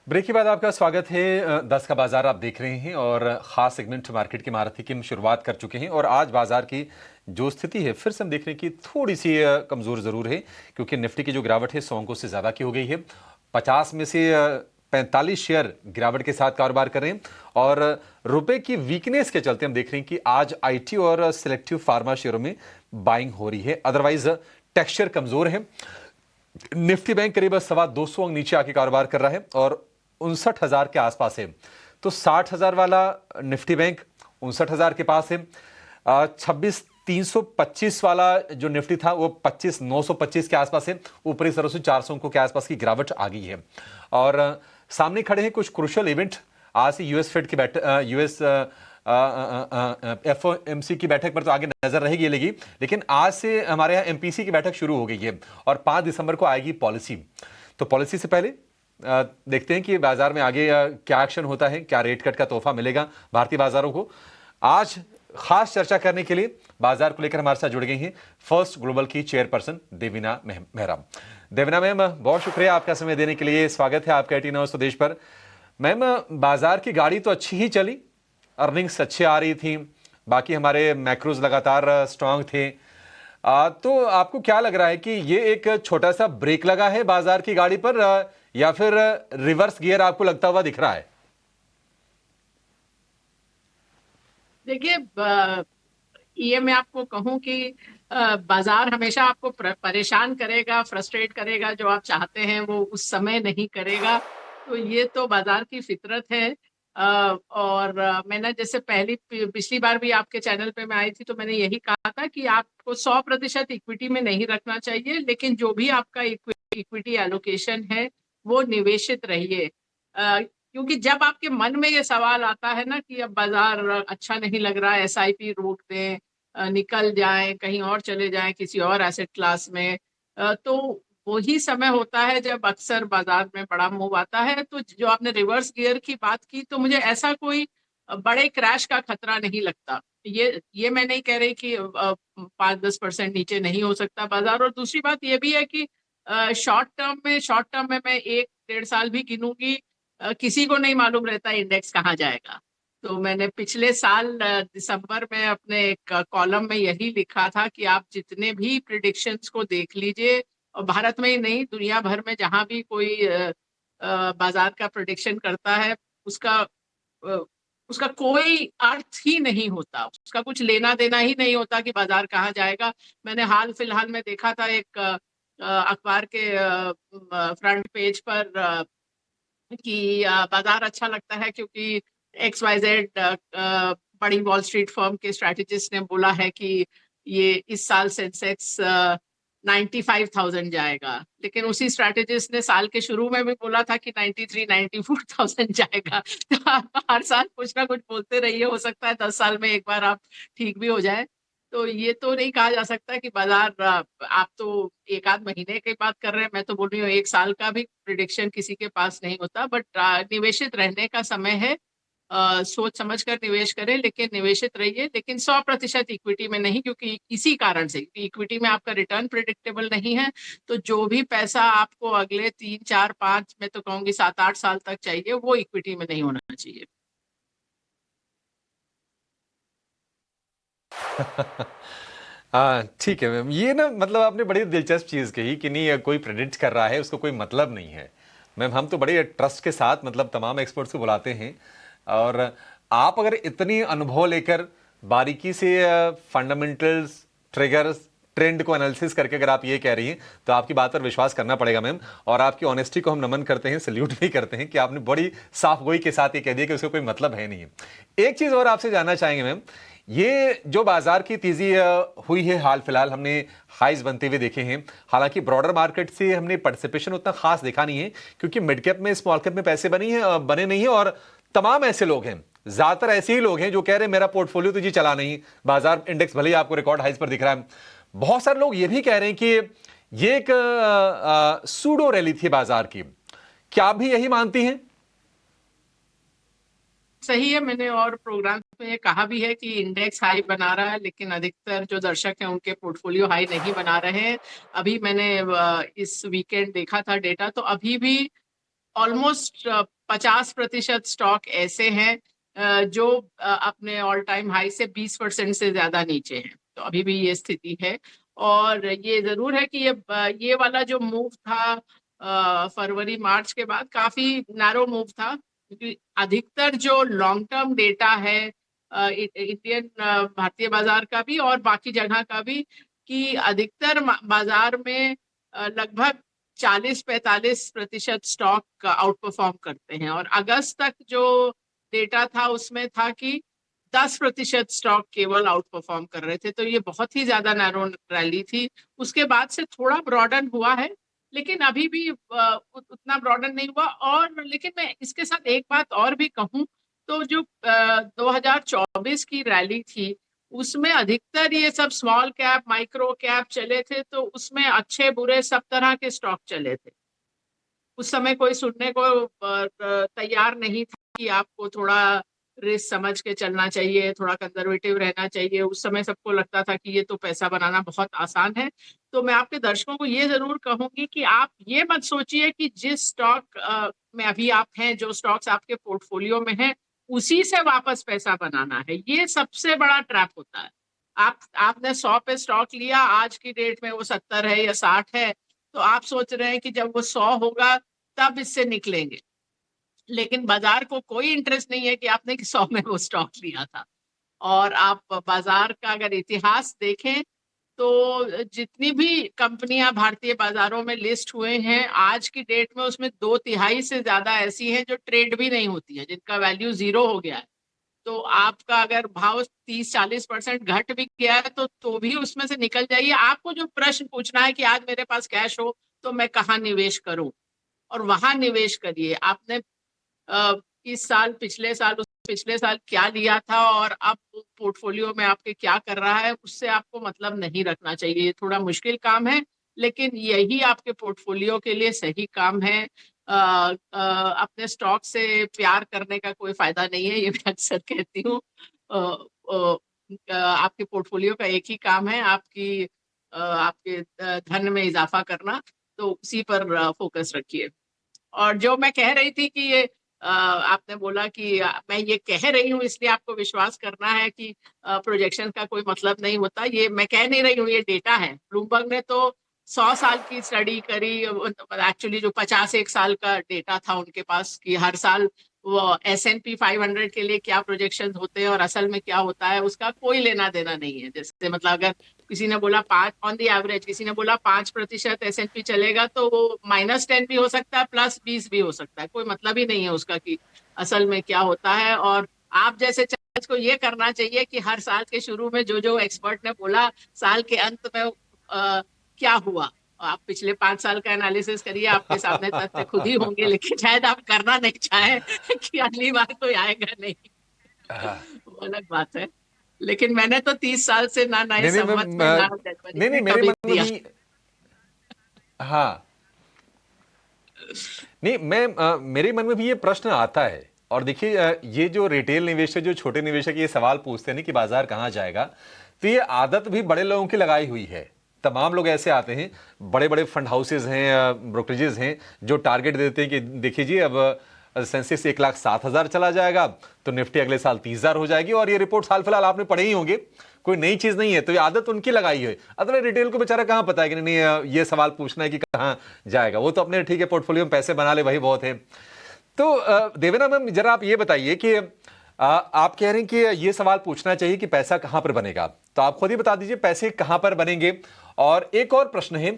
Break के बाद आपका स्वागत है। 10 का बाजार आप देख रहे हैं और खास सेगमेंट मार्केट की महारथी की हम शुरुआत कर चुके हैं। और आज बाजार की जो स्थिति है फिर से हम देख रहे हैं कि थोड़ी सी कमजोर जरूर है, क्योंकि निफ्टी की जो गिरावट है 100 अंकों से ज्यादा की हो गई है। 50 में से 45 शेयर गिरावट के साथ कारोबार कर रहे हैं। और रुपए की वीकनेस के चलते हम देख रहे हैं कि आज आईटी और सिलेक्टिव फार्मा शेयरों में बाइंग हो रही है। अदरवाइज टेक्सचर कमजोर है। निफ्टी बैंक करीब 225 अंक नीचे आके कारोबार कर रहा है और 59,000 के आसपास है। तो 60,000 वाला निफ्टी बैंक 59,000 के पास है। 26,325 वाला जो निफ्टी था वो 25,925 के आसपास है। ऊपरी सरों से 400 अंकों के आसपास की गिरावट आ गई है। और सामने खड़े हैं कुछ क्रूशियल इवेंट। आज से यूएस फेड की बैठक, यूएस एफओएमसी की बैठक पर तो आगे नजर रहेगी लेगी, लेकिन आज से हमारे यहाँ एमपीसी की बैठक शुरू हो गई है और 5 दिसंबर को आएगी पॉलिसी। तो पॉलिसी से पहले देखते हैं कि बाजार में आगे क्या एक्शन होता है, क्या रेट कट का तोहफा मिलेगा भारतीय बाजारों को। आज खास चर्चा करने के लिए बाजार को लेकर हमारे साथ जुड़ गई हैं फर्स्ट ग्लोबल की चेयरपर्सन देवीना मेहरा। देवीना मैम, बहुत शुक्रिया आपका समय देने के लिए। स्वागत है आपका 18 आवर्स स्वदेश पर। मैम, बाजार की गाड़ी तो अच्छी ही चली, अर्निंग्स अच्छी आ रही थी, बाकी हमारे मैक्रोज लगातार स्ट्रांग थे। तो आपको क्या लग रहा है कि ये एक छोटा सा ब्रेक लगा है बाजार की गाड़ी पर, या फिर रिवर्स गियर आपको लगता हुआ दिख रहा है? देखिए, ये मैं आपको कहूं कि बाजार हमेशा आपको परेशान करेगा, फ्रस्ट्रेट करेगा। जो आप चाहते हैं वो उस समय नहीं करेगा। तो ये तो बाजार की फितरत है। और मैंने जैसे पिछली बार भी आपके चैनल पे मैं आई थी तो मैंने यही कहा था कि आपको 100% इक्विटी में नहीं रखना चाहिए, लेकिन जो भी आपका इक्विटी एलोकेशन है वो निवेशित रहिए। क्योंकि जब आपके मन में ये सवाल आता है ना कि अब बाजार अच्छा नहीं लग रहा है, एसआईपी रोक दें, निकल जाएं, कहीं और चले जाएं किसी और एसेट क्लास में, तो वही समय होता है जब अक्सर बाजार में बड़ा मूव आता है। तो जो आपने रिवर्स गियर की बात की, तो मुझे ऐसा कोई बड़े क्रैश का खतरा नहीं लगता। ये मैं नहीं कह रही कि 5-10% नीचे नहीं हो सकता बाजार। और दूसरी बात ये भी है कि शॉर्ट टर्म में मैं 1-1.5 साल भी गिनूंगी, किसी को नहीं मालूम रहता इंडेक्स कहाँ जाएगा। तो मैंने पिछले साल दिसंबर में अपने एक कॉलम में यही लिखा था कि आप जितने भी प्रिडिक्शंस को देख लीजिए, और भारत में ही नहीं दुनिया भर में जहां भी कोई बाजार का प्रिडिक्शन करता है, उसका अ, उसका कोई अर्थ ही नहीं होता, उसका कुछ लेना देना ही नहीं होता कि बाजार कहाँ जाएगा। मैंने हाल फिलहाल में देखा था एक अखबार के फ्रंट पेज पर कि बाजार अच्छा लगता है क्योंकि XYZ बड़ी वॉल स्ट्रीट फर्म के स्ट्रेटेजिस्ट ने बोला है कि ये इस साल सेंसेक्स 95,000 जाएगा। लेकिन उसी स्ट्रेटेजिस्ट ने साल के शुरू में भी बोला था कि 93-94,000 जाएगा। तो आप हर साल कुछ ना कुछ बोलते रहिए, हो सकता है 10 साल में एक बार आप ठीक भी हो जाए। तो ये तो नहीं कहा जा सकता कि बाजार आप तो एक आध महीने की बात कर रहे हैं, मैं तो बोल रही हूँ एक साल का भी प्रिडिक्शन किसी के पास नहीं होता। बट निवेशित रहने का समय है। सोच समझ कर निवेश करें, लेकिन निवेशित रहिए, लेकिन 100% इक्विटी में नहीं, क्योंकि इसी कारण से इक्विटी में आपका रिटर्न प्रिडिक्टेबल नहीं है। तो जो भी पैसा आपको अगले 3-4-5, मैं तो कहूंगी 7-8 साल तक चाहिए, वो इक्विटी में नहीं होना चाहिए। हाँ, ठीक है मैम। ये ना मतलब आपने बड़ी दिलचस्प चीज़ कही कि नहीं, कोई प्रेडिक्ट कर रहा है उसको कोई मतलब नहीं है। मैम, हम तो बड़े ट्रस्ट के साथ मतलब तमाम एक्सपर्ट्स को बुलाते हैं। और आप अगर इतनी अनुभव लेकर बारीकी से फंडामेंटल्स, ट्रिगर्स, ट्रेंड को एनालिसिस करके अगर आप ये कह रही हैं तो आपकी बात पर विश्वास करना पड़ेगा मैम। और आपकी ऑनेस्टी को हम नमन करते हैं, सल्यूट भी करते हैं कि आपने बड़ी साफ गोई के साथ ये कह दिया कि उसका कोई मतलब है नहीं है। एक चीज़ और आपसे जानना चाहेंगे मैम, ये जो बाजार की तेजी हुई है हाल फिलहाल, हमने हाइज बनते हुए देखे हैं। हालांकि ब्रॉडर मार्केट से हमने पार्टिसिपेशन उतना खास देखा नहीं है, क्योंकि मिड कैप में, स्मॉल कैप में पैसे बने नहीं है। और तमाम ऐसे लोग हैं, ज्यादातर ऐसे ही लोग हैं जो कह रहे हैं मेरा पोर्टफोलियो तो जी चला नहीं। बाजार इंडेक्स भले ही आपको रिकॉर्ड हाइज पर दिख रहा है। बहुत सारे लोग ये भी कह रहे हैं कि ये एक सूडो रैली थी बाजार की। क्या आप भी यही मानती हैं? सही है, मैंने और प्रोग्राम में ये कहा भी है कि इंडेक्स हाई बना रहा है, लेकिन अधिकतर जो दर्शक हैं उनके पोर्टफोलियो हाई नहीं बना रहे हैं। अभी मैंने इस वीकेंड देखा था डेटा, तो अभी भी ऑलमोस्ट 50% स्टॉक ऐसे हैं जो अपने ऑल टाइम हाई से 20% से ज्यादा नीचे हैं। तो अभी भी ये स्थिति है। और ये जरूर है कि ये वाला जो मूव था फरवरी मार्च के बाद काफी नैरो मूव था, क्योंकि अधिकतर जो लॉन्ग टर्म डेटा है इंडियन भारतीय बाजार का भी और बाकी जगह का भी, कि अधिकतर बाजार में लगभग 40-45% स्टॉक आउट परफॉर्म करते हैं। और अगस्त तक जो डेटा था उसमें था कि 10% स्टॉक केवल आउट परफॉर्म कर रहे थे। तो ये बहुत ही ज्यादा नैरो रैली थी। उसके बाद से थोड़ा ब्रॉडन हुआ है, लेकिन अभी भी उतना ब्रॉडन नहीं हुआ। और लेकिन मैं इसके साथ एक बात और भी कहूं, तो जो 2024 की रैली थी उसमें अधिकतर ये सब स्मॉल कैप माइक्रो कैप चले थे, तो उसमें अच्छे बुरे सब तरह के स्टॉक चले थे। उस समय कोई सुनने को तैयार नहीं था कि आपको थोड़ा रिस्क समझ के चलना चाहिए, थोड़ा कंजर्वेटिव रहना चाहिए। उस समय सबको लगता था कि ये तो पैसा बनाना बहुत आसान है। तो मैं आपके दर्शकों को ये जरूर कहूंगी कि आप ये मत सोचिए कि जिस स्टॉक में अभी आप हैं, जो स्टॉक्स आपके पोर्टफोलियो में हैं, उसी से वापस पैसा बनाना है। ये सबसे बड़ा ट्रैप होता है। आपने 100 पे स्टॉक लिया, आज की डेट में वो 70 है या 60 है, तो आप सोच रहे हैं कि जब वो 100 होगा तब इससे निकलेंगे। लेकिन बाजार को कोई इंटरेस्ट नहीं है कि आपने 100 में वो स्टॉक लिया था। और आप बाजार का अगर इतिहास देखें तो जितनी भी कंपनियां भारतीय बाजारों में लिस्ट हुए हैं आज की डेट में, उसमें 2/3 से ज्यादा ऐसी हैं जो ट्रेड भी नहीं होती है, जिनका वैल्यू जीरो हो गया है। तो आपका अगर भाव 30-40% घट भी गया है तो भी उसमें से निकल जाइए। आपको जो प्रश्न पूछना है कि आज मेरे पास कैश हो तो मैं कहाँ निवेश करूं, और वहां निवेश करिए। आपने इस साल पिछले साल उस पिछले साल क्या लिया था और अब पोर्टफोलियो में आपके क्या कर रहा है, उससे आपको मतलब नहीं रखना चाहिए। ये थोड़ा मुश्किल काम है, लेकिन यही आपके पोर्टफोलियो के लिए सही काम है। अपने स्टॉक से प्यार करने का कोई फायदा नहीं है, ये मैं अक्सर कहती हूँ। आपके पोर्टफोलियो का एक ही काम है, आपके धन में इजाफा करना। तो उसी पर फोकस रखिए। और जो मैं कह रही थी कि ये आपने बोला कि मैं ये कह रही हूँ इसलिए आपको विश्वास करना है कि प्रोजेक्शन का कोई मतलब नहीं होता। ये मैं कह नहीं रही हूँ, ये डेटा है। ब्लूमबर्ग ने तो 100 साल की स्टडी करी, एक्चुअली जो 51 साल का डेटा था उनके पास, कि हर साल वो S&P 500 के लिए क्या प्रोजेक्शन होते हैं और असल में क्या होता है उसका कोई लेना देना नहीं है। जैसे मतलब अगर किसी ने बोला 5 ऑन द एवरेज, किसी ने बोला 5% S&P चलेगा, तो वो -10 भी हो सकता है, +20 भी हो सकता है। कोई मतलब ही नहीं है उसका कि असल में क्या होता है। और आप जैसे जज को ये करना चाहिए कि हर साल के शुरू में जो जो एक्सपर्ट ने बोला, साल के अंत में क्या हुआ। आप पिछले 5 साल का एनालिसिस करिए, आपके सामने तथ्य खुद ही होंगे, लेकिन शायद आप करना नहीं चाहें कि अगली बार कोई आएगा नहीं। वो अलग बात है। लेकिन मैंने तो 30 साल से ना नए नहीं नहीं संवत मैम में ना जनवरी नहीं में नहीं मेरे कभी मन में दिया। भी हाँ नहीं मेरे मन में भी ये प्रश्न आता है। और देखिए ये जो रिटेल निवेशक जो छोटे निवेशक ये सवाल पूछते हैं ना कि बाजार कहाँ जाएगा, तो ये आदत भी बड़े लोगों की लगाई हुई है। तमाम लोग ऐसे आते हैं, बड़े बड़े फंड हाउसेज हैं, ब्रोकरेजेस हैं, जो टारगेट देते हैं कि देखिए जी अब सेंसेक्स 1,07,000 चला जाएगा तो निफ्टी अगले साल 30,000 हो जाएगी। और ये रिपोर्ट हाल फिलहाल आपने पढ़े ही होंगे, कोई नई चीज नहीं है। तो ये आदत उनकी लगाई है। अदर रिटेल को बेचारा कहां पता है कि नहीं ये सवाल पूछना है कि कहां जाएगा। वो तो अपने ठीक है पोर्टफोलियो में पैसे बना ले, वही बहुत है। तो देवेना मैम जरा आप ये बताइए कि आप कह रहे हैं कि ये सवाल पूछना चाहिए कि पैसा कहां पर बनेगा, तो आप खुद ही बता दीजिए पैसे कहां पर बनेंगे। और एक और प्रश्न है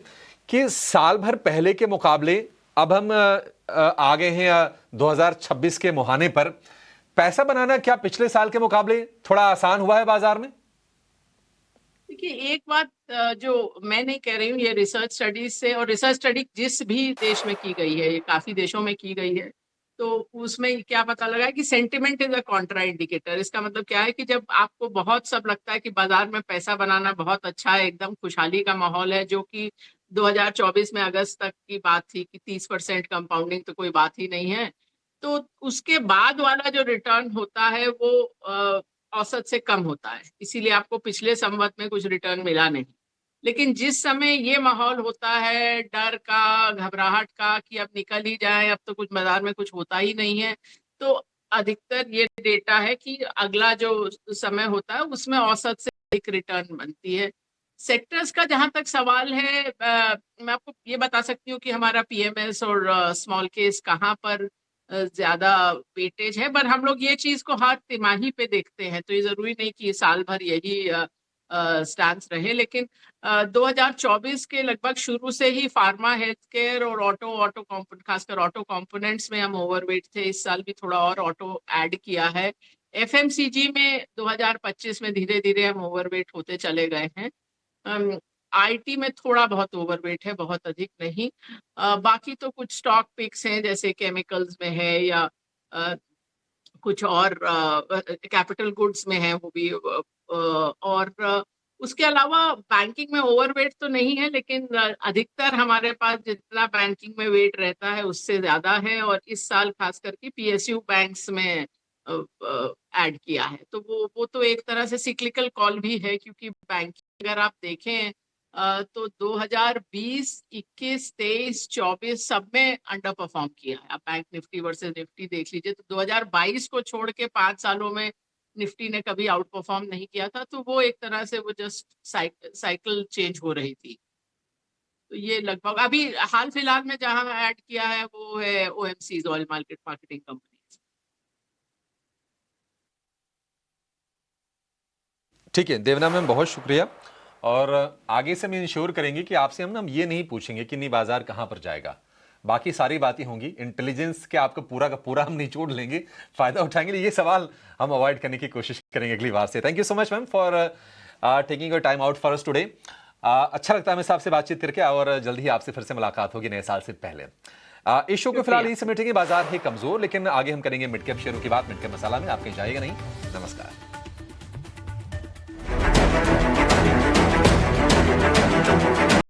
कि साल भर पहले के मुकाबले अब हम आ गए हैं 2026 के मुहाने पर, पैसा बनाना क्या पिछले साल के मुकाबले थोड़ा आसान हुआ है बाजार में? देखिए, एक बात जो मैं नहीं कह रही हूँ, ये रिसर्च स्टडीज से, और रिसर्च स्टडी जिस भी देश में की गई है, ये काफी देशों में की गई है, तो उसमें क्या पता लगा है कि sentiment is a Contra indicator. इसका मतलब क्या है कि जब आपको बहुत सब लगता है कि बाजार में पैसा बनाना बहुत अच्छा है, एकदम खुशहाली का माहौल है, जो कि 2024 में अगस्त तक की बात थी कि 30% कंपाउंडिंग तो कोई बात ही नहीं है, तो उसके बाद वाला जो रिटर्न होता है वो औसत से कम होता है। इसीलिए आपको पिछले संवत में कुछ रिटर्न मिला नहीं। लेकिन जिस समय ये माहौल होता है डर का, घबराहट का कि अब निकल ही जाए, अब तो कुछ बाजार में कुछ होता ही नहीं है, तो अधिकतर ये डेटा है कि अगला जो समय होता है उसमें औसत से एक रिटर्न बनती है। सेक्टर्स का जहां तक सवाल है, मैं आपको ये बता सकती हूँ कि हमारा पीएमएस और स्मॉल केस कहाँ पर ज्यादा वेटेज है, पर हम लोग ये चीज को हर तिमाही पे देखते हैं, तो ये जरूरी नहीं कि साल भर यही स्टांस रहे। लेकिन 2024 के लगभग शुरू से ही फार्मा, हेल्थ केयर और ऑटो कंपोनेंट, खासकर ऑटो कंपोनेंट्स में हम ओवरवेट थे। इस साल भी थोड़ा और ऑटो ऐड किया है। एफएमसीजी में 2025 में धीरे धीरे हम ओवरवेट होते चले गए हैं। आईटी में थोड़ा बहुत ओवरवेट है, बहुत अधिक नहीं। बाकी तो कुछ स्टॉक पिक्स हैं, जैसे केमिकल्स में है या कुछ और कैपिटल गुड्स में है, वो भी और उसके अलावा बैंकिंग में ओवरवेट तो नहीं है, लेकिन अधिकतर हमारे पास जितना बैंकिंग में वेट रहता है उससे ज्यादा है, और इस साल खास करके पीएसयू बैंक्स में ऐड किया है। तो वो तो एक तरह से सिक्लिकल कॉल भी है, क्योंकि बैंकिंग अगर आप देखें तो 2020, 21, 23, 24 सब में अंडर परफॉर्म किया है। आप बैंक निफ्टी वर्सेस निफ्टी देख लीजिए, तो 2022 को छोड़ के 5 सालों में निफ्टी ने कभी आउट परफॉर्म नहीं किया था। तो वो एक तरह से वो जस्ट साइकिल चेंज हो रही थी। तो ये लगभग अभी हाल फिलहाल में जहां ऐड किया है वो है OMCs, oil market marketing company. ठीक है देवना मैम, बहुत शुक्रिया। और आगे से हम इंश्योर करेंगे कि आपसे हम ये नहीं पूछेंगे कि नहीं बाजार कहां पर जाएगा, बाकी सारी बातें होंगी। इंटेलिजेंस के आपका पूरा का पूरा हम निचोड़ लेंगे, फायदा उठाएंगे। ये सवाल हम अवॉइड करने की कोशिश करेंगे अगली बार से। Thank you so much ma'am for taking your time out for us today. अच्छा लगता है मैं आपसे बातचीत करके, और जल्दी ही आपसे फिर से मुलाकात होगी नए साल से पहले। इस शो को फिलहाल यही समेटेंगे। बाजार है कमजोर, लेकिन आगे हम करेंगे मिड कैप शेयरों की बात। मिड कैप मसाला में आप कहीं जाइएगा नहीं। नमस्कार।